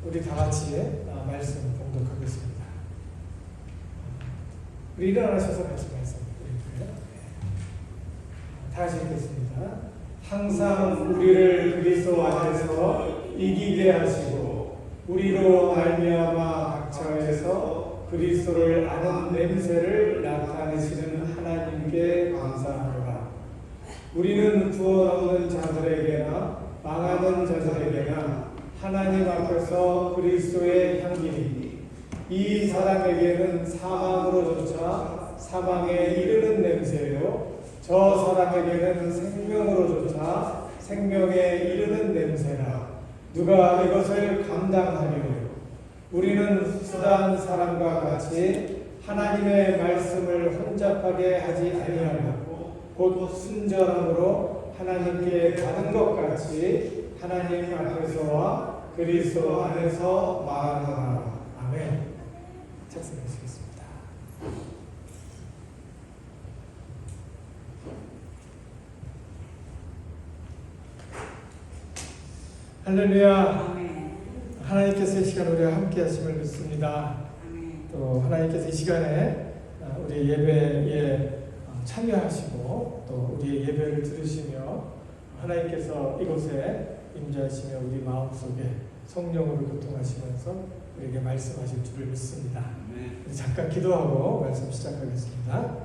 우리 다 같이 말씀 봉독하겠습니다. 우리 일어나셔서 같이 말씀 드릴게요. 다시 읽겠습니다. 항상 우리를 그리스도 안에서 이기게 하시고 우리로 말미암아 각처에서 그리스도를 아는 냄새를 나타내시는 하나님께 감사하노라. 우리는 구원 없는 자들에게나 망하는 자들에게나 하나님 앞에서 그리스도의 향기니 이 사람에게는 사망으로조차 사망에 이르는 냄새요 저 사람에게는 생명으로조차 생명에 이르는 냄새라. 누가 이것을 감당하리요? 우리는 수단 사람과 같이 하나님의 말씀을 혼잡하게 하지 아니하고 곧 순전함으로 하나님께 받은 것 같이 하나님 앞에서와 그리스도 안에서 말하노라. 아멘. 착승하시겠습니다. 할렐루야. 하나님께서 이 시간 우리와 함께 하심을 믿습니다. 또 하나님께서 이 시간에 우리 예배에 참여하시고 또 우리의 예배를 들으시며 하나님께서 이곳에 임재하시며 우리 마음속에 성령으로 교통하시면서 우리에게 말씀하실 줄을 믿습니다. 우리 잠깐 기도하고 말씀 시작하겠습니다.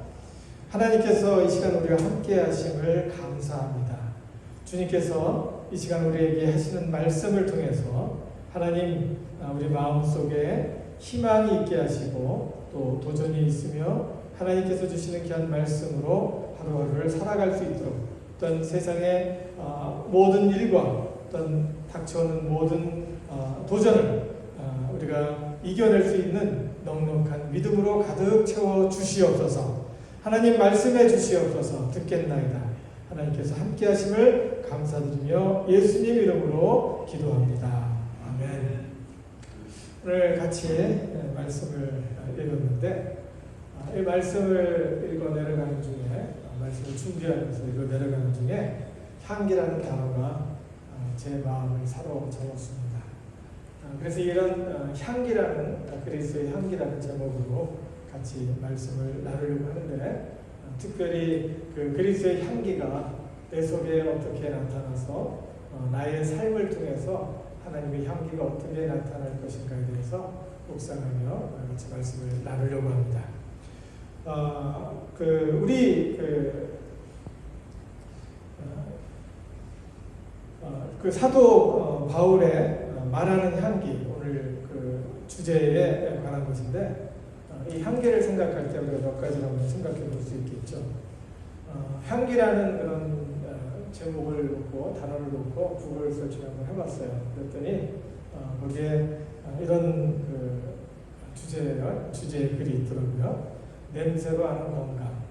하나님께서 이 시간 우리와 함께 하심을 감사합니다. 주님께서 이 시간 우리에게 하시는 말씀을 통해서 하나님 우리 마음속에 희망이 있게 하시고 또 도전이 있으며 하나님께서 주시는 귀한 말씀으로 하루하루를 살아갈 수 있도록 어떤 세상의 모든 일과 어떤 닥쳐오는 모든 도전을 우리가 이겨낼 수 있는 넉넉한 믿음으로 가득 채워 주시옵소서. 하나님 말씀해 주시옵소서. 듣겠나이다. 하나님께서 함께 하심을 감사드리며 예수님 이름으로 기도합니다. 아멘. 오늘 같이 말씀을 읽었는데 이 말씀을 읽어 내려가는 중에 말씀을 준비하면서 읽어 내려가는 중에 향기라는 단어가 제 마음을 사로잡았습니다. 그래서 이런 향기라는 그리스도의 향기라는 제목으로 같이 말씀을 나누려고 하는데 특별히 그 그리스도의 향기가 내 속에 어떻게 나타나서 나의 삶을 통해서 하나님의 향기가 어떻게 나타날 것인가에 대해서 묵상하며 같이 말씀을 나누려고 합니다. 그 사도 바울의 말하는 향기, 오늘 그 주제에 관한 것인데 이 향기를 생각할 때 우리가 몇 가지를 한번 생각해 볼 수 있겠죠. 향기라는 그런 제목을 놓고 단어를 놓고 구글 서치를 한번 해봤어요. 그랬더니 거기에 이런 그 주제의 글이 있더라고요. 냄새로 아는 건강,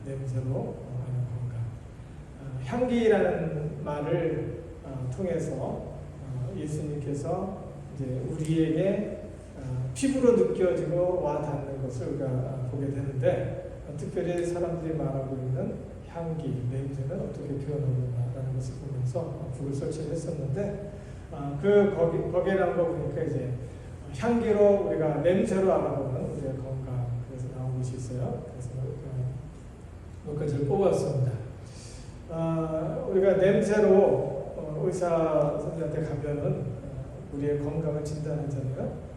냄새로 아는 건강. 향기라는 말을 통해서 예수님께서 이제 우리에게 피부로 느껴지고 와 닿는 것을 우리가 보게 되는데 특별히 사람들이 말하고 있는 향기, 냄새는 어떻게 표현하는가라는 것을 보면서 구글 서치를 했었는데 거기에 나온 거 보니까 이제 향기로 우리가 냄새로 알아보는 우리의 건강 그래서 나온 것이 있어요. 그래서 몇 가지를 뽑았습니다. 우리가 냄새로 의사 선생님한테 가면은 우리의 건강을 진단하잖아요.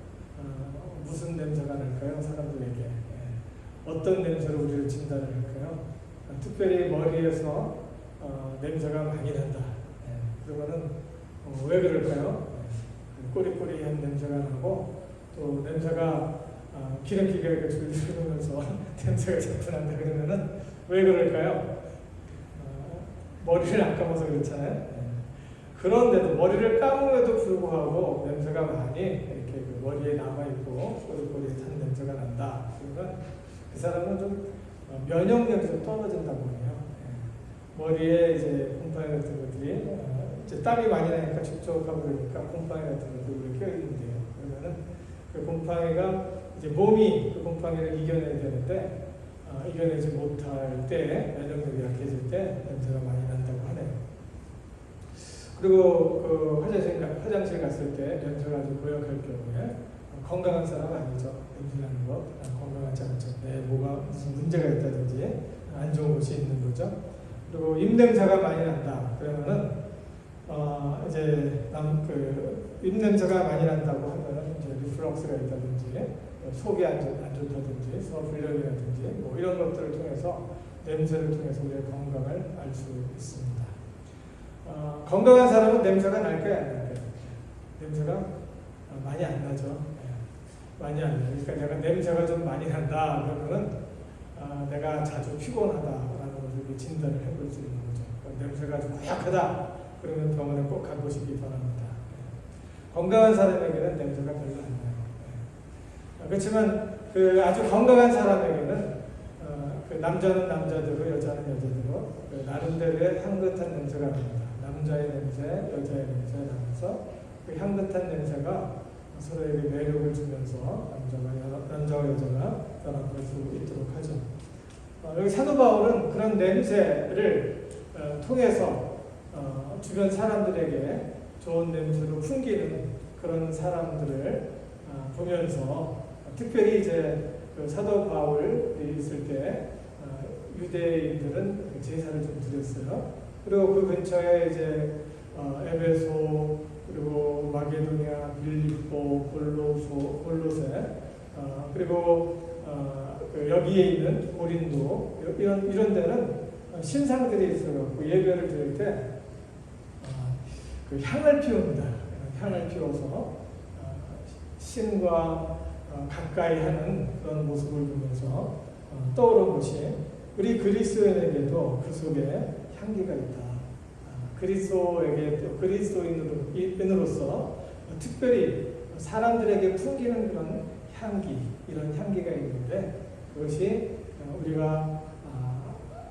무슨 냄새가 날까요? 사람들에게 어떤 냄새로 우리를 진단을 할까요? 특별히 머리에서 냄새가 많이 난다. 그러면은 왜 그럴까요? 꼬리꼬리한 냄새가 나고 또 냄새가 기름기가 이렇게 줄줄 흐르면서 냄새가 자꾸 난다 그러면은 왜 그럴까요? 머리를 안 감아서 그렇잖아요. 그런데도 머리를 감음에도 불구하고 냄새가 많이 이렇게 그 머리에 남아있고 꼬리꼬리한 냄새가 난다. 그러면 그 사람은 좀 면역력이 좀 떨어진다고 해요. 머리에 이제 곰팡이 같은 것들이 이제 땀이 많이 나니까 촉촉하고 그러니까 곰팡이 같은 것들이 껴있는데요. 그러면은 그 곰팡이가 이제 몸이 그 곰팡이를 이겨내야 되는데 이겨내지 못할 때 면역력이 약해질 때 냄새가 많이 난다고 하네요. 그리고 그 화장실 갔을 때 냄새가 아주 고약할 경우에 건강한 사람 아니죠. 냄새 나는 거 건강하지 않죠. 뭐가 무슨 문제가 있다든지 안 좋은 것이 있는 거죠. 그리고 입냄새가 많이 난다. 그러면은 이제 입냄새가 많이 난다고 하면은 이제 리플럭스가 있다든지 속이 안 좋다든지 소화불량이라든지 뭐 이런 것들을 통해서 냄새를 통해서 우리의 건강을 알 수 있습니다. 건강한 사람은 냄새가 날까요? 안 날까요? 냄새가 많이 안 나죠. 많이 안 나요. 그러니까 내가 냄새가 좀 많이 난다 그러면은 내가 자주 피곤하다라는 것을 진단을 해볼 수 있는 거죠. 냄새가 좀 고약하다 그러면 병원에 꼭 가보시기 바랍니다. 건강한 사람에게는 냄새가 별로 안 나요. 그렇지만 아주 건강한 사람에게는 남자는 남자대로 여자는 여자대로 나름대로의 향긋한 냄새가 납니다. 남자의 냄새, 여자의 냄새 나면서 그 향긋한 냄새가 서로에게 매력을 주면서 남자와 여자가 연합할 수 있도록 하죠. 여기 사도 바울은 그런 냄새를 통해서 주변 사람들에게 좋은 냄새로 풍기는 그런 사람들을 보면서 특별히 이제 그 사도 바울이 있을 때 유대인들은 제사를 좀 드렸어요. 그리고 그 근처에 이제 에베소 그리고 마게도니아, 빌립보, 골로새 그리고 여기에 있는 고린도 이런 데는 신상들이 있어갖고 예배를 드릴 때 그 향을 피웁니다. 향을 피워서 신과 가까이 하는 그런 모습을 보면서 떠오른 것이 우리 그리스도인에게도 그 속에 향기가 있다. 그리스도인으로서 특별히 사람들에게 풍기는 그런 향기, 이런 향기가 있는데 그것이 우리가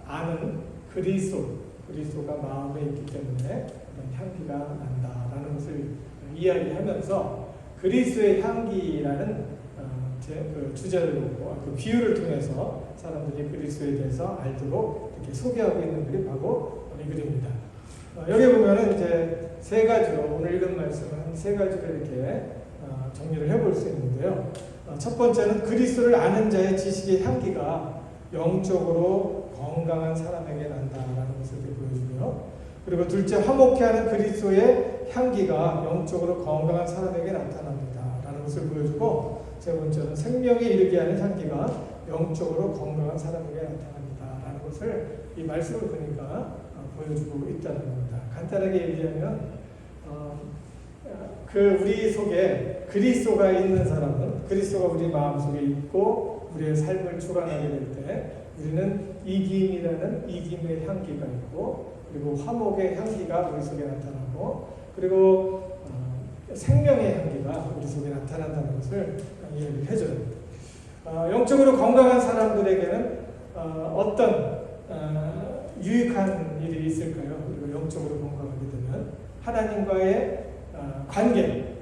아는 그리스도가 마음에 있기 때문에 그런 향기가 난다라는 것을 이야기하면서 그리스도의 향기라는 그 주제를 보고 그 비유를 통해서 사람들이 그리스도에 대해서 알도록 이렇게 소개하고 있는 글이 바로 이 글입니다. 여기 보면은 이제 세 가지로 오늘 읽은 말씀은 한 세 가지로 이렇게 정리를 해볼 수 있는데요. 첫 번째는 그리스도를 아는 자의 지식의 향기가 영적으로 건강한 사람에게 난다라는 것을 보여주고요. 그리고 둘째, 화목해하는 그리스도의 향기가 영적으로 건강한 사람에게 나타납니다라는 것을 보여주고, 세 번째는 생명에 이르게 하는 향기가 영적으로 건강한 사람에게 나타납니다라는 것을 이 말씀을 보니까 보여주고 있다는 겁니다. 간단하게 얘기하면 우리 속에 그리스도가 있는 사람은 그리스도가 우리 마음속에 있고 우리의 삶을 주관하게 될 때 우리는 이김이라는 이김의 향기가 있고, 그리고 화목의 향기가 우리 속에 나타나고, 그리고 생명의 향기가 우리 속에 나타난다는 것을 이야기를 해줘요. 영적으로 건강한 사람들에게는 어떤 유익한 일이 있을까요? 그리고 영적으로 건강하게 되면 하나님과의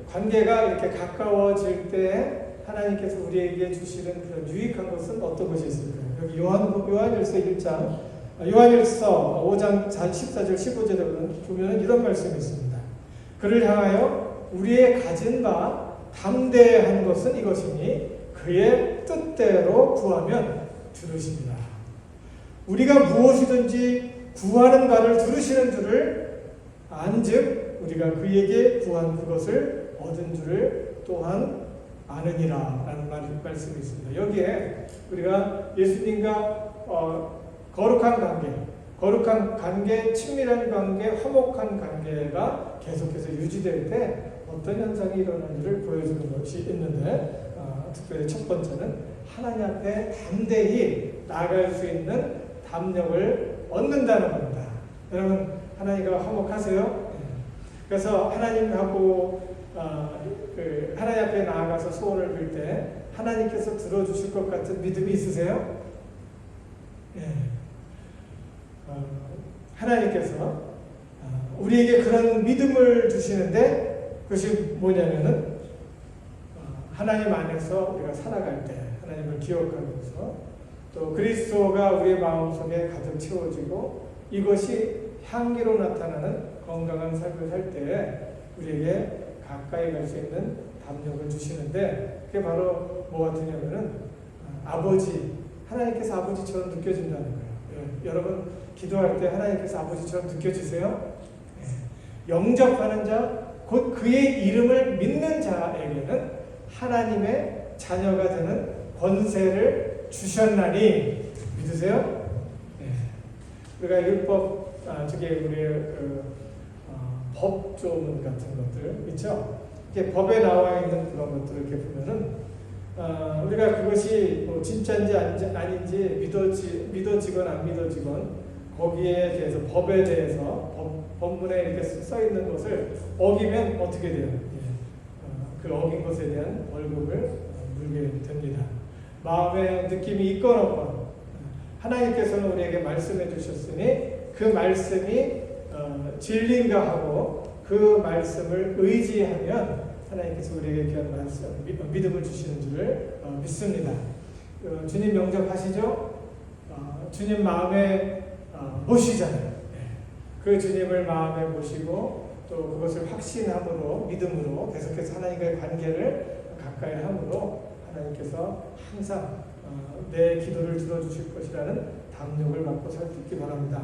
관계가 이렇게 가까워질 때 하나님께서 우리에게 주시는 그런 유익한 것은 어떤 것이 있을까요? 여기 요한일서 1장, 요한일서 5장 14절 15절에 보면 이런 말씀이 있습니다. 그를 향하여 우리의 가진 바 담대한 것은 이것이니 그의 뜻대로 구하면 들으십니다. 우리가 무엇이든지 구하는 바를 들으시는 줄을 안즉 우리가 그에게 구한 그것을 얻은 줄을 또한 아느니라 라는 말씀이 있습니다. 여기에 우리가 예수님과 거룩한 관계, 친밀한 관계, 화목한 관계가 계속해서 유지될 때 어떤 현상이 일어나는지를 보여주는 것이 있는데, 특별히 첫 번째는 하나님 앞에 담대히 나아갈 수 있는 담력을 얻는다는 겁니다. 여러분, 하나님과 화목하세요? 그래서 하나님하고 하나님 앞에 나아가서 소원을 빌 때 하나님께서 들어주실 것 같은 믿음이 있으세요? 예. 하나님께서 우리에게 그런 믿음을 주시는데 그것이 뭐냐면은 하나님 안에서 우리가 살아갈 때 하나님을 기억하면서 또 그리스도가 우리의 마음속에 가득 채워지고 이것이 향기로 나타나는 건강한 삶을 살 때 우리에게 가까이 갈 수 있는 담력을 주시는데, 그게 바로 뭐 같으냐면은 아버지, 하나님께서 아버지처럼 느껴진다는 거예요. 여러분 기도할 때 하나님께서 아버지처럼 느껴지세요? 영접하는 자, 곧 그의 이름을 믿는 자에게는 하나님의 자녀가 되는 권세를 주셨나니 믿으세요? 우리가 율법, 우리 법조문 같은 것들 있죠? 이렇게 법에 나와 있는 그런 것들을 이렇게 보면은 우리가 그것이 뭐 진짜인지 아닌지 믿어지건 안 믿어지건 거기에 대해서 법에 대해서 법문에 이렇게 써 있는 것을 어기면 어떻게 돼요? 그 어긴 것에 대한 벌금을 물게 됩니다. 마음의 느낌이 있건 없건 하나님께서는 우리에게 말씀해 주셨으니 그 말씀이 진리인가 하고 그 말씀을 의지하면 하나님께서 우리에게 귀한 말씀, 믿음을 주시는 줄을 믿습니다. 주님 영접하시죠? 주님 마음에 모시잖아요. 그 주님을 마음에 모시고 또 그것을 확신함으로 믿음으로 계속해서 하나님과의 관계를 가까이 함으로 하나님께서 항상 내 기도를 들어주실 것이라는 담력을 갖고 살 수 있기 바랍니다.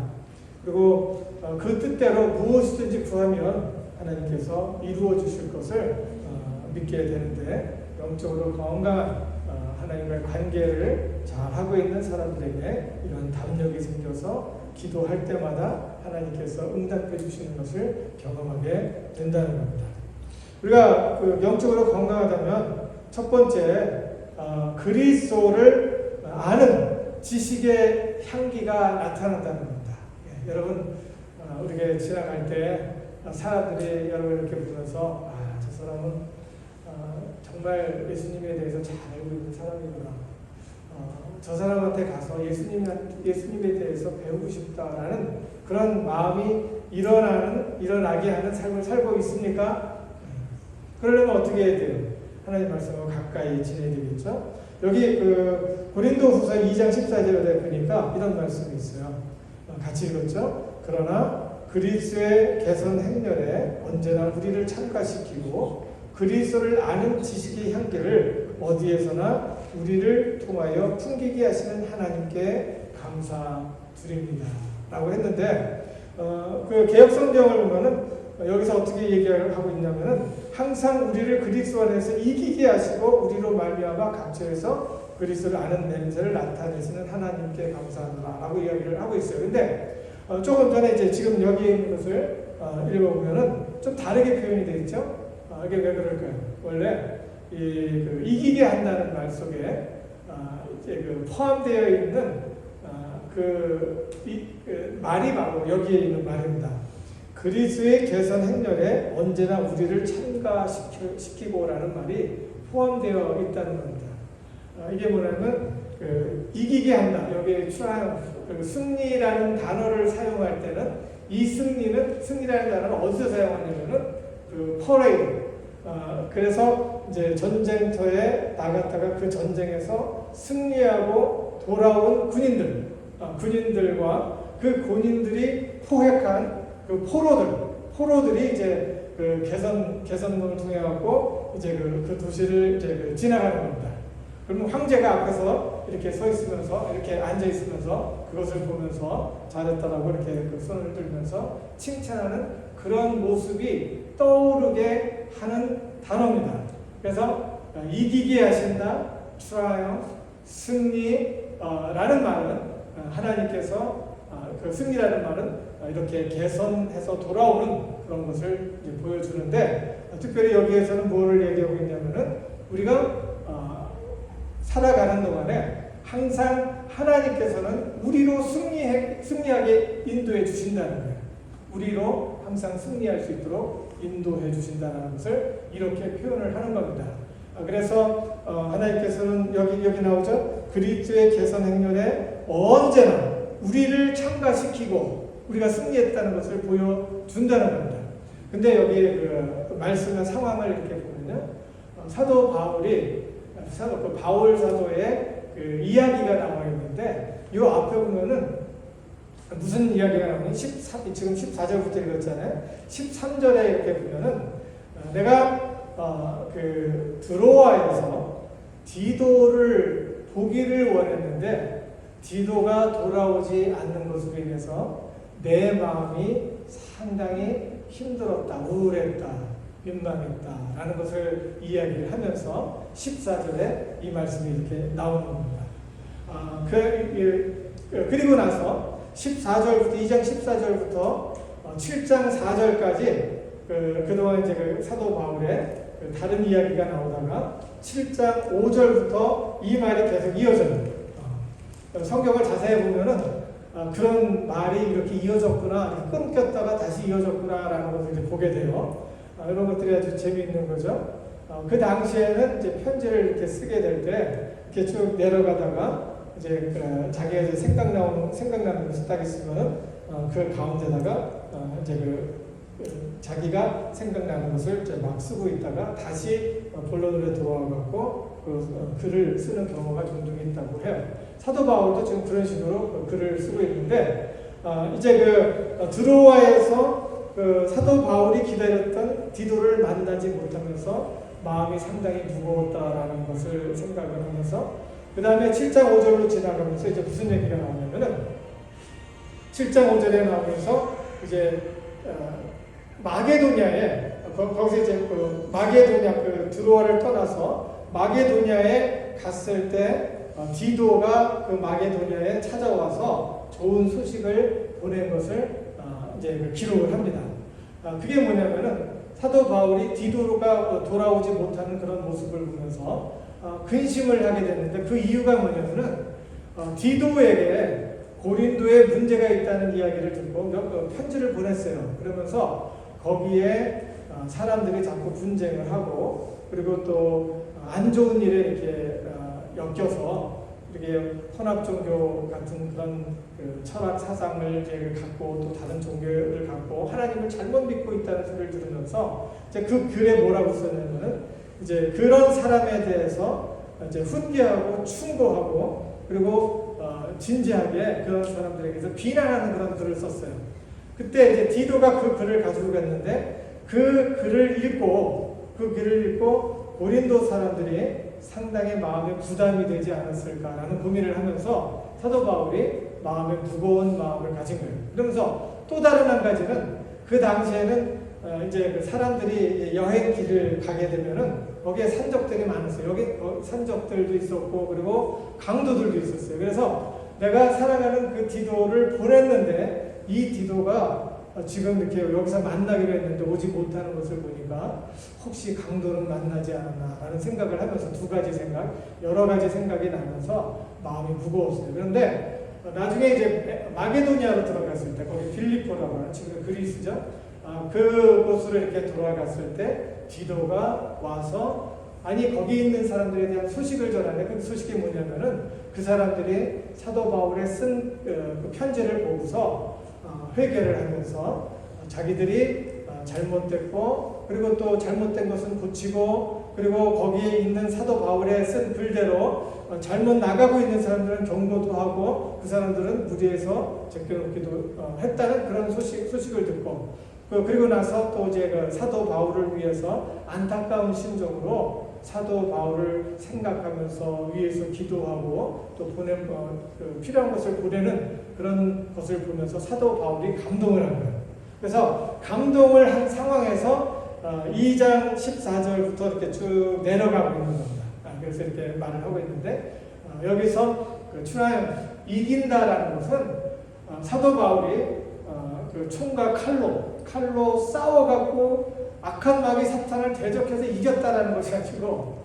그리고 그 뜻대로 무엇이든지 구하면 하나님께서 이루어 주실 것을 믿게 되는데, 영적으로 건강한 하나님과의 관계를 잘 하고 있는 사람들에게 이런 담력이 생겨서 기도할 때마다 하나님께서 응답해 주시는 것을 경험하게 된다는 겁니다. 우리가 영적으로 건강하다면 첫 번째 그리스도를 아는 지식의 향기가 나타난다는 겁니다. 여러분 우리가 지나갈 때 사람들이 여러분 이렇게 보면서 저 사람은 정말 예수님에 대해서 잘 알고 있는 사람이구나. 저 사람한테 가서 예수님에 대해서 배우고 싶다라는 그런 마음이 일어나게 하는 삶을 살고 있습니까? 그러려면 어떻게 해야 돼요? 하나님 말씀과 가까이 지내야 되겠죠? 여기 고린도후서 2장 14절에 보니까 이런 말씀이 있어요. 같이 읽었죠? 그러나 그리스도의 개선 행렬에 언제나 우리를 참가시키고 그리스도를 아는 지식의 향기를 어디에서나 우리를 통하여 풍기게 하시는 하나님께 감사드립니다. 라고 했는데 그 개혁성경을 보면은 여기서 어떻게 얘기를 하고 있냐면은 항상 우리를 그리스도 안에서 이기게 하시고 우리로 말미암아 각처에서 그리스도를 아는 냄새를 나타내시는 하나님께 감사합니다. 라고 이야기를 하고 있어요. 근데 조금 전에 이제 지금 여기 있는 것을 읽어보면은 좀 다르게 표현이 되어 있죠? 이게 왜 그럴까요? 원래 이기게 한다는 말 속에 이제 포함되어 있는 말이 바로 여기에 있는 말입니다. 그리스도의 개선 행렬에 언제나 우리를 참가시키고라는 말이 포함되어 있다는 겁니다. 이게 뭐냐면 이기게 한다. 여기에 승리라는 단어를 사용할 때는 이 승리라는 단어를 어디서 사용하냐면은 퍼레이드. 그래서 이제 전쟁터에 나갔다가 그 전쟁에서 승리하고 돌아온 군인들과 그 군인들이 포획한 그 포로들이 이제 그 개선문을 통해 갖고 이제 그 도시를 이제 지나가는 겁니다. 그러면 황제가 앞에서 이렇게 서 있으면서 이렇게 앉아 있으면서 그것을 보면서 잘했다라고 이렇게 그 손을 들면서 칭찬하는 그런 모습이 떠오르게 하는 단어입니다. 그래서 이기게 하신다, triumph, 승리라는 말은 하나님께서 그 승리라는 말은 이렇게 개선해서 돌아오는 그런 것을 이제 보여주는데, 특별히 여기에서는 뭐를 얘기하고 있냐면은 우리가 살아가는 동안에 항상 하나님께서는 우리로 승리하게 인도해 주신다는 거예요. 우리로 항상 승리할 수 있도록 인도해 주신다는 것을 이렇게 표현을 하는 겁니다. 그래서 하나님께서는 여기 나오죠. 그리스도의 개선 행렬에 언제나 우리를 참가시키고 우리가 승리했다는 것을 보여준다는 겁니다. 근데 여기 그 말씀의 상황을 이렇게 보면요, 사도 바울 사도의 그 이야기가 나와 있는데 이 앞에 보면은 무슨 이야기가 나오면 지금 14절부터 읽었잖아요. 13절에 이렇게 보면은 내가 그 드로아에서 디도를 보기를 원했는데 디도가 돌아오지 않는 것으로 인해서 내 마음이 상당히 힘들었다, 우울했다, 민망했다 라는 것을 이야기를 하면서 14절에 이 말씀이 이렇게 나오는 겁니다. 그리고 나서 14절부터 2장 14절부터 7장 4절까지 그동안 이제 그 사도 바울의 다른 이야기가 나오다가 7장 5절부터 이 말이 계속 이어져요. 성경을 자세히 보면은 그런 말이 이렇게 이어졌구나, 끊겼다가 다시 이어졌구나라는 것을 이제 보게 돼요. 이런 것들이 아주 재미있는 거죠. 그 당시에는 이제 편지를 이렇게 쓰게 될 때 이렇게 쭉 내려가다가 이제 자기가 이제 생각나는 것을 딱 있으면 그 가운데다가 이제 자기가 생각나는 것을 이제 막 쓰고 있다가 다시 본론으로 들어와갖고 글을 쓰는 경우가 종종 있다고 해요. 사도 바울도 지금 그런 식으로 글을 쓰고 있는데 이제 드로아에서 사도 바울이 기다렸던 디도를 만나지 못하면서 마음이 상당히 무거웠다라는 것을 생각을 하면서 그 다음에 7장 5절로 지나가면서 이제 무슨 얘기가 나오냐면은 7장 5절에 나오면서 이제 마게도냐에 거기서 이제 마게도냐 드로아를 떠나서 마게도냐에 갔을 때 디도가 그 마게도냐에 찾아와서 좋은 소식을 보낸 것을 이제 기록을 합니다. 그게 뭐냐면은 사도 바울이 디도가 돌아오지 못하는 그런 모습을 보면서 근심을 하게 됐는데 그 이유가 뭐냐면은 디도에게 고린도에 문제가 있다는 이야기를 듣고 편지를 보냈어요. 그러면서 거기에 사람들이 자꾸 분쟁을 하고 그리고 또 안 좋은 일에 이렇게 엮여서 이렇게 혼합 종교 같은 그런 철학 사상을 갖고 또 다른 종교를 갖고 하나님을 잘못 믿고 있다는 소리를 들으면서 이제 그 글에 뭐라고 썼냐면은 이제 그런 사람에 대해서 이제 훈계하고 충고하고 그리고 진지하게 그런 사람들에게서 비난하는 그런 글을 썼어요. 그때 이제 디도가 그 글을 가지고 갔는데 그 글을 읽고 고린도 사람들이 상당히 마음에 부담이 되지 않았을까라는 고민을 하면서 사도 바울이 마음에 무거운 마음을 가진 거예요. 그러면서 또 다른 한 가지는 그 당시에는 이제 사람들이 여행길을 가게 되면은 거기에 산적들이 많았어요. 여기 산적들도 있었고 그리고 강도들도 있었어요. 그래서 내가 사랑하는 그 디도를 보냈는데 이 디도가 지금 이렇게 여기서 만나기로 했는데 오지 못하는 것을 보니까 혹시 강도는 만나지 않았나라는 생각을 하면서 여러 가지 생각이 나면서 마음이 무거웠어요. 그런데 나중에 이제 마게도니아로 들어갔을 때 거기 빌립보라고 하는 지금 그리스죠. 그곳으로 이렇게 돌아갔을 때 디도가 와서 거기 있는 사람들에 대한 소식을 전하는데 그 소식이 뭐냐면은 그 사람들이 사도 바울의 쓴 그 편지를 보고서 회개를 하면서 자기들이 잘못됐고 그리고 또 잘못된 것은 고치고 그리고 거기에 있는 사도 바울의 쓴 글대로 잘못 나가고 있는 사람들은 경고도 하고 그 사람들은 무리에서 제껴놓기도 했다는 그런 소식을 듣고 그리고 나서 또 이제 사도 바울을 위해서 안타까운 심정으로 사도 바울을 생각하면서 위에서 기도하고 또 필요한 것을 보내는 그런 것을 보면서 사도 바울이 감동을 한 거예요. 그래서 감동을 한 상황에서 2장 14절부터 이렇게 쭉 내려가고 있는 겁니다. 그래서 이렇게 말을 하고 있는데 여기서 추라임 이긴다라는 것은 사도 바울이 그 총과 칼로 싸워갖고 악한 마귀 사탄을 대적해서 이겼다라는 것이 아니고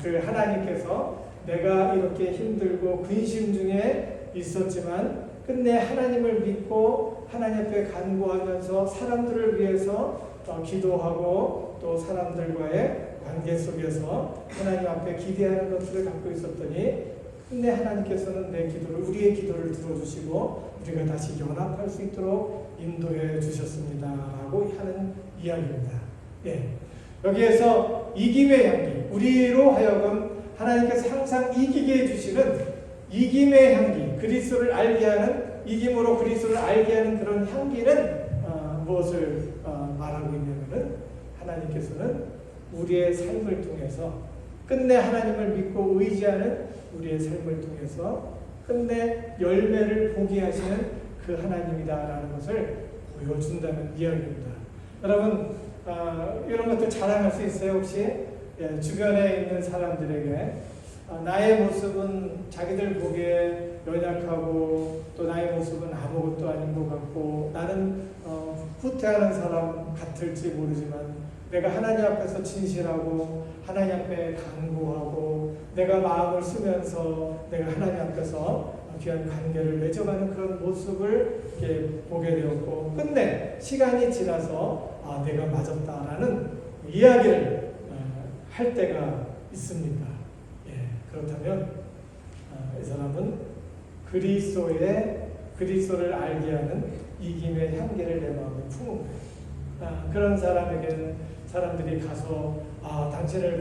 그 하나님께서 내가 이렇게 힘들고 근심 중에 있었지만 끝내 하나님을 믿고 하나님 앞에 간구하면서 사람들을 위해서 기도하고 또 사람들과의 관계 속에서 하나님 앞에 기대하는 것들을 갖고 있었더니 끝내 하나님께서는 우리의 기도를 들어주시고 우리가 다시 연합할 수 있도록 인도해 주셨습니다 라고 하는 이야기입니다. 여기에서 이김의 향기, 우리로 하여금 하나님께서 항상 이기게 해주시는 이김의 향기, 그리스도를 알게 하는 이김으로 그리스도를 알게 하는 그런 향기는 무엇을 말하고 있냐면은 하나님께서는 우리의 삶을 통해서 끝내 하나님을 믿고 의지하는 우리의 삶을 통해서 끝내 열매를 보게 하시는 그 하나님이다라는 것을 보여준다는 이야기입니다. 여러분 이런 것들 자랑할 수 있어요 혹시? 예, 주변에 있는 사람들에게 나의 모습은 자기들 보기에 연약하고 또 나의 모습은 아무것도 아닌 것 같고 나는 후퇴하는 사람 같을지 모르지만 내가 하나님 앞에서 진실하고 하나님 앞에 간구하고 내가 마음을 쓰면서 내가 하나님 앞에서 귀한 관계를 맺어가는 그런 모습을 이렇게 보게 되었고 끝내 시간이 지나서 내가 맞았다라는 이야기를 할 때가 있습니다. 예, 그렇다면 이 사람은 그리스도를 알게 하는 이김의 향기를 내 마음에 품은 거예요. 그런 사람들이 가서 당신을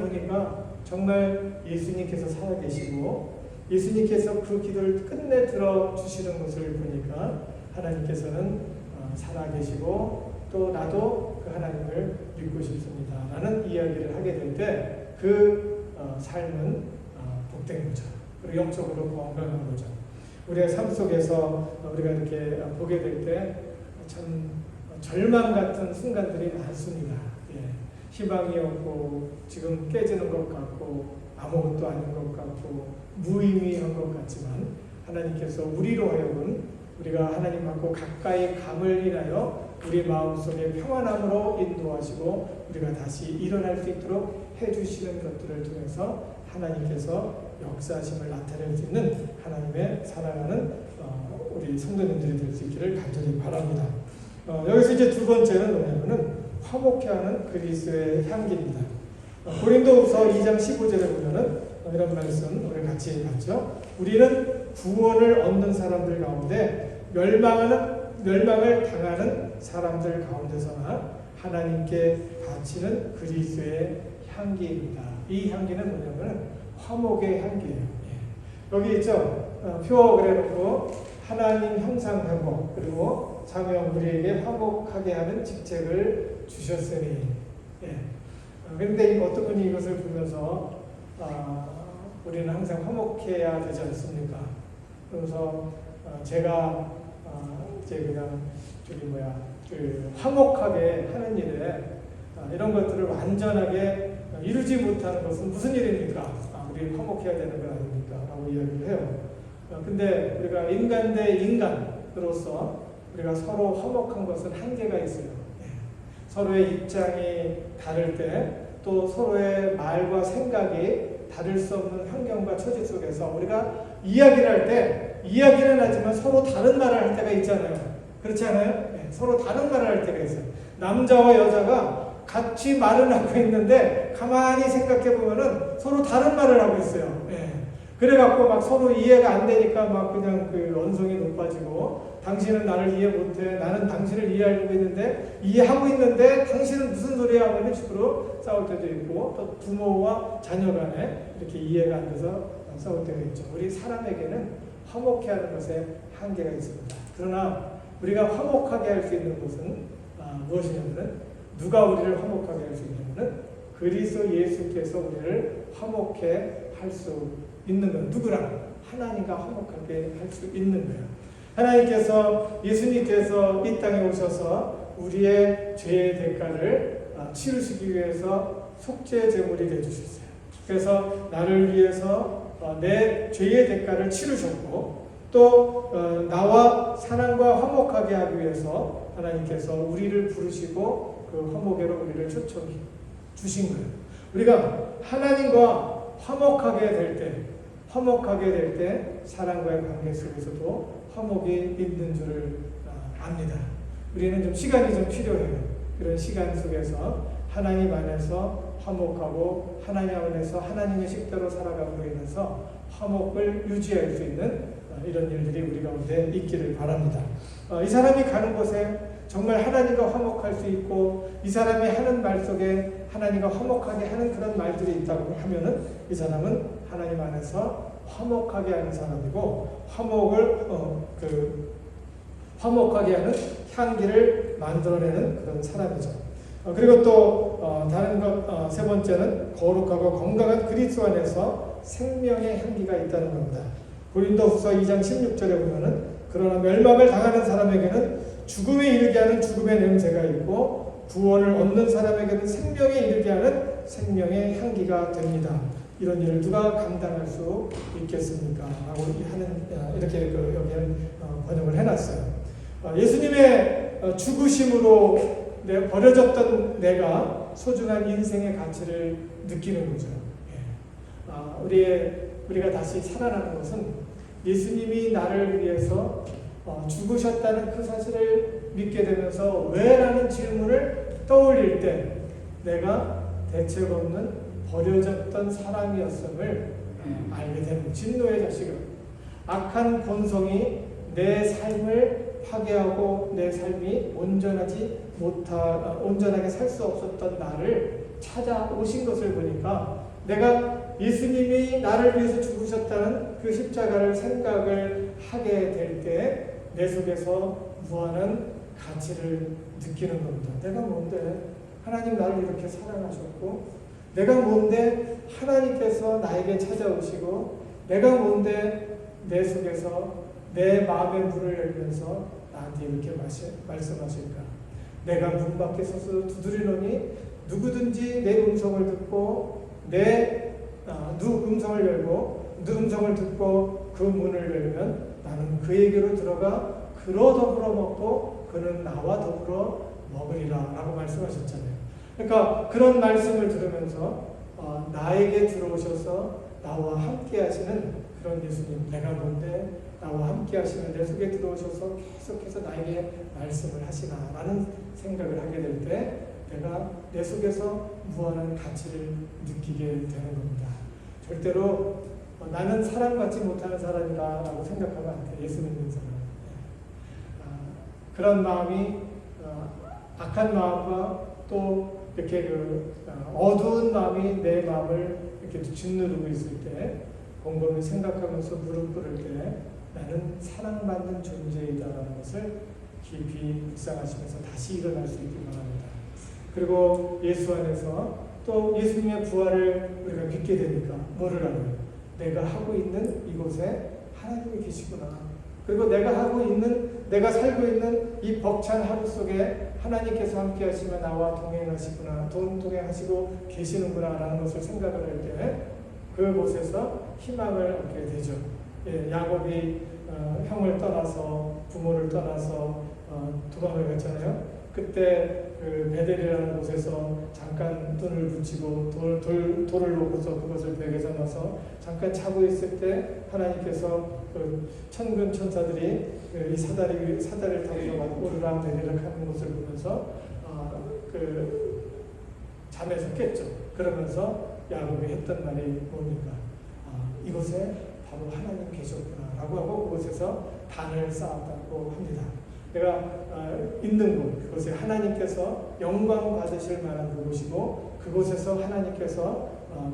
보니까 정말 예수님께서 살아계시고 예수님께서 그 기도를 끝내 들어주시는 것을 보니까 하나님께서는 살아계시고 또 나도 그 하나님을 믿고 싶습니다 라는 이야기를 하게 될 때 그 삶은 복된 거죠. 그리고 영적으로 건강한 거죠. 우리의 삶 속에서 우리가 이렇게 보게 될 때 참 절망 같은 순간들이 많습니다. 예. 희망이 없고 지금 깨지는 것 같고 아무것도 아닌 것 같고 무의미한 것 같지만 하나님께서 우리로 하여금 우리가 하나님 앞으로 가까이 감을 인하여 우리 마음속에 평안함으로 인도하시고 우리가 다시 일어날 수 있도록 해주시는 것들을 통해서 하나님께서 역사하심을 나타낼 수 있는 하나님의 사랑하는 우리 성도님들이 될 수 있기를 간절히 바랍니다. 여기서 이제 두 번째는 뭐냐면은 화목해하는 그리스도의 향기입니다. 고린도후서 2장 15절에 보면은 이런 말씀 우리 같이 봤죠. 우리는 구원을 얻는 사람들 가운데 멸망을 당하는 사람들 가운데서나 하나님께 바치는 그리스도의 향기입니다. 이 향기는 뭐냐면 화목의 향기예요. 예. 여기 있죠. 표 그래놓고 하나님 형상 회복 그리고 사명 우리에게 화목하게 하는 직책을 주셨으니. 예. 그런데 어떤 분이 이것을 보면서 우리는 항상 화목해야 되지 않습니까? 그래서 제가 이제 그냥 화목하게 하는 일에 이런 것들을 완전하게 이루지 못하는 것은 무슨 일입니까? 우리 화목해야 되는 건 아닙니까? 라고 이야기를 해요. 근데 우리가 인간 대 인간으로서 우리가 서로 화목한 것은 한계가 있어요. 서로의 입장이 다를 때 또 서로의 말과 생각이 다를 수 없는 환경과 처지 속에서 우리가 이야기를 할 때 이야기는 하지만 서로 다른 말을 할 때가 있잖아요. 그렇지 않아요? 네, 서로 다른 말을 할 때가 있어요. 남자와 여자가 같이 말을 하고 있는데 가만히 생각해 보면은 서로 다른 말을 하고 있어요. 네. 그래갖고 막 서로 이해가 안 되니까 막 그냥 그 언성이 높아지고 당신은 나를 이해 못해. 나는 당신을 이해하려고 했는데 이해하고 있는데 당신은 무슨 소리야 하면 식으로 싸울 때도 있고 또 부모와 자녀 간에 이렇게 이해가 안 돼서 싸울 때가 있죠. 우리 사람에게는 화목해 하는 것에 한계가 있습니다. 그러나 우리가 화목하게 할 수 있는 것은 무엇이냐면 누가 우리를 화목하게 할 수 있냐면 그리스도 예수께서 우리를 화목해 할 수 있는 건 누구랑? 하나님과 화목하게 할 수 있는 거예요. 하나님께서 예수님께서 이 땅에 오셔서 우리의 죄의 대가를 치르시기 위해서 속죄 제물이 되어주셨어요. 그래서 나를 위해서 내 죄의 대가를 치르셨고 또 나와 사랑과 화목하게 하기 위해서 하나님께서 우리를 부르시고 그 화목에로 우리를 초청해 주신 거예요. 우리가 하나님과 화목하게 될 때 사랑과의 관계 속에서도 화목이 있는 줄을 압니다. 우리는 좀 시간이 좀 필요해요. 그런 시간 속에서 하나님 안에서 화목하고 하나님 안에서 하나님의 식대로 살아감으로 인해서 화목을 유지할 수 있는 이런 일들이 우리 가운데 있기를 바랍니다. 이 사람이 가는 곳에 정말 하나님과 화목할 수 있고 이 사람이 하는 말 속에 하나님과 화목하게 하는 그런 말들이 있다고 하면은 이 사람은 하나님 안에서 화목하게 하는 사람이고 화목을 화목하게 하는 향기를 만들어내는 그런 사람이죠. 그리고 또 다른 것 세 번째는 거룩하고 건강한 그리스도 안에서 생명의 향기가 있다는 겁니다. 고린도후서 2장 16절에 보면은 그러나 멸망을 당하는 사람에게는 죽음에 이르게 하는 죽음의 냄새가 있고 구원을 얻는 사람에게는 생명에 이르게 하는 생명의 향기가 됩니다. 이런 일을 누가 감당할 수 있겠습니까? 라고 이렇게 여기는 번역을 해놨어요. 예수님의 죽으심으로 버려졌던 내가 소중한 인생의 가치를 느끼는 거죠. 우리가 다시 살아나는 것은 예수님이 나를 위해서 죽으셨다는 그 사실을 믿게 되면서 왜? 라는 질문을 떠올릴 때 내가 대책 없는 버려졌던 사람이었음을 알게 되는 진노의 자식은 악한 본성이 내 삶을 파괴하고 내 삶이 온전하게 살 수 없었던 나를 찾아오신 것을 보니까 내가 예수님이 나를 위해서 죽으셨다는 그 십자가를 생각을 하게 될 때 내 속에서 무한한 가치를 느끼는 겁니다. 내가 뭔데 하나님 나를 이렇게 사랑하셨고, 내가 뭔데 하나님께서 나에게 찾아오시고, 내가 뭔데 내 속에서 내 마음의 문을 열면서 나한테 이렇게 말씀하실까? 내가 문 밖에 서서 두드리노니 누구든지 내 음성을 듣고 누 음성을 열고 누 음성을 듣고 그 문을 열면 나는 그에게로 들어가 그로 더불어 먹고 그는 나와 더불어 먹으리라 라고 말씀하셨잖아요. 그러니까 그런 말씀을 들으면서 나에게 들어오셔서 나와 함께 하시는 그런 예수님, 내가 뭔데 나와 함께 하시는 내 속에 들어오셔서 계속해서 나에게 말씀을 하시나 라는 생각을 하게 될 때 내가 내 속에서 무한한 가치를 느끼게 되는 겁니다. 절대로 나는 사랑받지 못하는 사람이다 라고 생각하면 안 돼. 예수 믿는 사람. 그런 마음이 악한 마음과 또 이렇게 어두운 마음이 내 마음을 이렇게 짓누르고 있을 때 곰곰이 생각하면서 무릎 꿇을 때 나는 사랑받는 존재이다라는 것을 깊이 묵상하시면서 다시 일어날 수 있기 바랍니다. 그리고 예수 안에서 또 예수님의 부활을 우리가 믿게 되니까 뭐를 알아요? 내가 하고 있는 이곳에 하나님이 계시구나. 그리고 내가 살고 있는 이 벅찬 하루 속에 하나님께서 함께 하시며 나와 동행하시구나, 동행하시고 계시는구나 라는 것을 생각을 할 때 그곳에서 희망을 얻게 되죠. 야곱이 형을 떠나서 부모를 떠나서 도망을 갔잖아요. 그때 그 베델이라는 곳에서 잠깐 눈을 붙이고 돌을 놓고서 그것을 벽에 삼아서 잠깐 자고 있을 때 하나님께서 그 천군 천사들이 이 사다리를 타고 오르락 내리락 하는 것을 보면서 그 잠에서 깼죠. 그러면서 야곱이 했던 말이 뭡니까? 이곳에 바로 하나님 계셨구나 라고 하고 그곳에서 단을 쌓았다고 합니다. 내가 있는 곳, 그곳에 하나님께서 영광 받으실 만한 그곳이고 그곳에서 하나님께서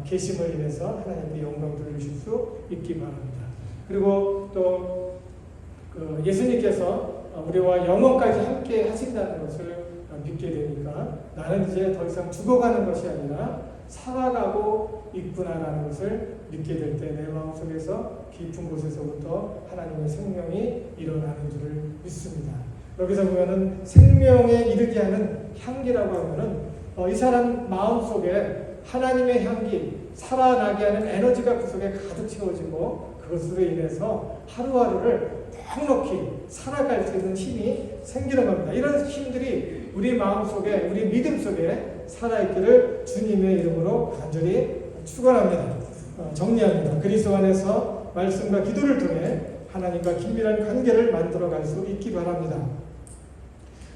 계심을 인해서 하나님께 영광 돌리실 수 있기 바랍니다. 그리고 또 예수님께서 우리와 영원까지 함께 하신다는 것을 믿게 되니까 나는 이제 더 이상 죽어가는 것이 아니라 살아가고 있구나라는 것을 믿게 될 때 내 마음속에서 깊은 곳에서부터 하나님의 생명이 일어나는 줄을 믿습니다. 여기서 보면은 생명에 이르게 하는 향기라고 하면은 이 사람 마음속에 하나님의 향기, 살아나게 하는 에너지가 그 속에 가득 채워지고 그것으로 인해서 하루하루를 넉넉히 살아갈 수 있는 힘이 생기는 겁니다. 이런 힘들이 우리 마음속에, 우리 믿음 속에 살아있기를 주님의 이름으로 간절히 축원합니다. 정리합니다. 그리스도 안에서 말씀과 기도를 통해 하나님과 긴밀한 관계를 만들어갈 수 있기 바랍니다.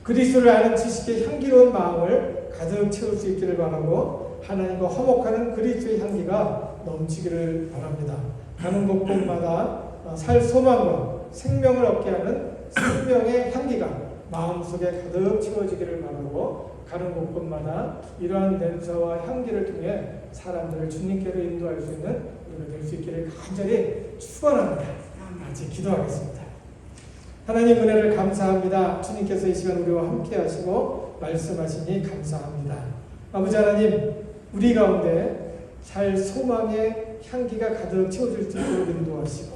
그리스도를 아는 지식의 향기로운 마음을 가득 채울 수 있기를 바라고 하나님과 화목하는 그리스도의 향기가 넘치기를 바랍니다. 가는 곳곳마다 살 소망과 생명을 얻게 하는 생명의 향기가 마음속에 가득 채워지기를 바라고 가는 곳곳마다 이러한 냄새와 향기를 통해 사람들을 주님께로 인도할 수 있는 우리가 될 수 있기를 간절히 축원합니다. 같이 기도하겠습니다. 하나님 은혜를 감사합니다. 주님께서 이 시간 우리와 함께 하시고 말씀하시니 감사합니다. 아버지 하나님, 우리 가운데 잘 소망의 향기가 가득 채워질 수 있도록 인도하시고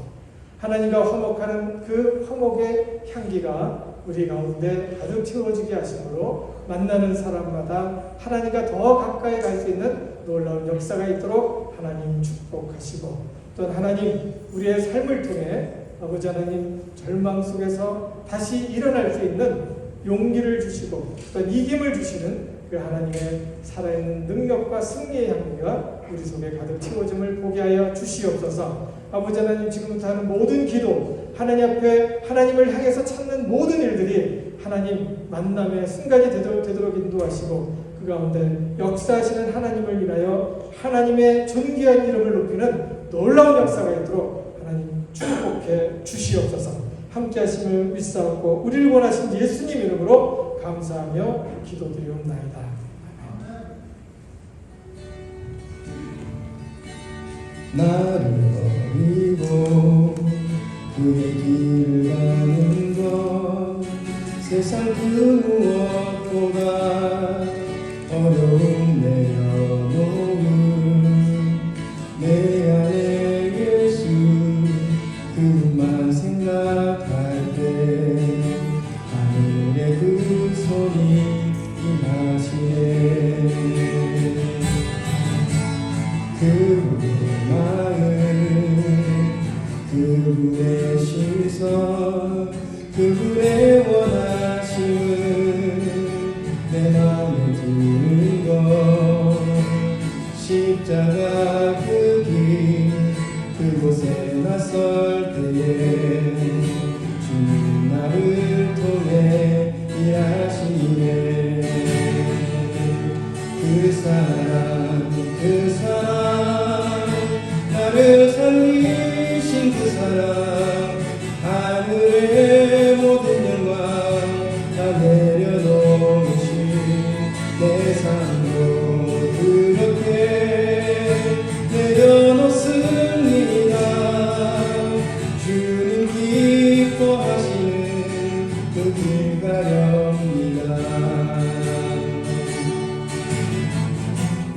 하나님과 화목하는 그 화목의 향기가 우리 가운데 가득 채워지게 하심으로 만나는 사람마다 하나님과 더 가까이 갈 수 있는 놀라운 역사가 있도록 하나님 축복하시고 또 하나님 우리의 삶을 통해 아버지 하나님 절망 속에서 다시 일어날 수 있는 용기를 주시고 또 이김을 주시는 그 하나님의 살아있는 능력과 승리의 향기가 우리 속에 가득 채워짐을 보게 하여 주시옵소서. 아버지 하나님 지금부터 하는 모든 기도 하나님 앞에 하나님을 향해서 찾는 모든 일들이 하나님 만남의 순간이 되도록 인도하시고 그 가운데 역사하시는 하나님을 위하여 하나님의 존귀한 이름을 높이는 놀라운 역사가 있도록 하나님 축복해 주시옵소서. 함께 하심을 믿사옵고 우리를 원하신 예수님 이름으로 감사하며 기도드리옵나이다. 나를 버리고 그의 길을 가는 것 세상 그 무엇보다 어려운 내 영혼은 내 안에 예수 그분만 생각할 때 하늘의 그 손이 임하시네. 그분의 마음 그분의 시선 그분의 원하심은 내 맘에 드는 것 십자가 그 길 그곳에 나설 때에 주님 나를 통해 일하시네. 그 사랑 나를 살리신 그 사랑 하늘의 모든 영광 다 내려놓으신 내 삶도 그렇게 내려놓습니다. 주님 기뻐하시는 그 길 가렵니다.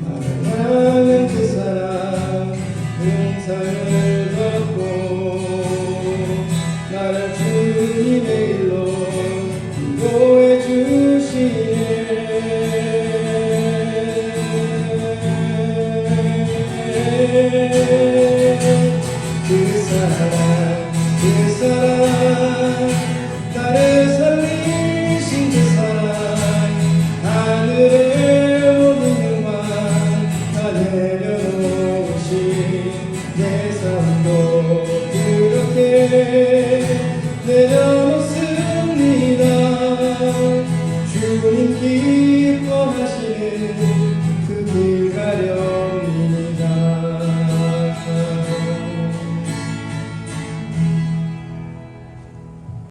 나를 향한 그 사랑 용서를 걷고 나를 주님의 일로 인도해 주시네. 그 사랑 나를 살리신 그 사랑 하늘의 모든 영광 다 내려놓으신 내 삶도 그렇게 내려놓습니다. 주님 기뻐하시는 그 길 가려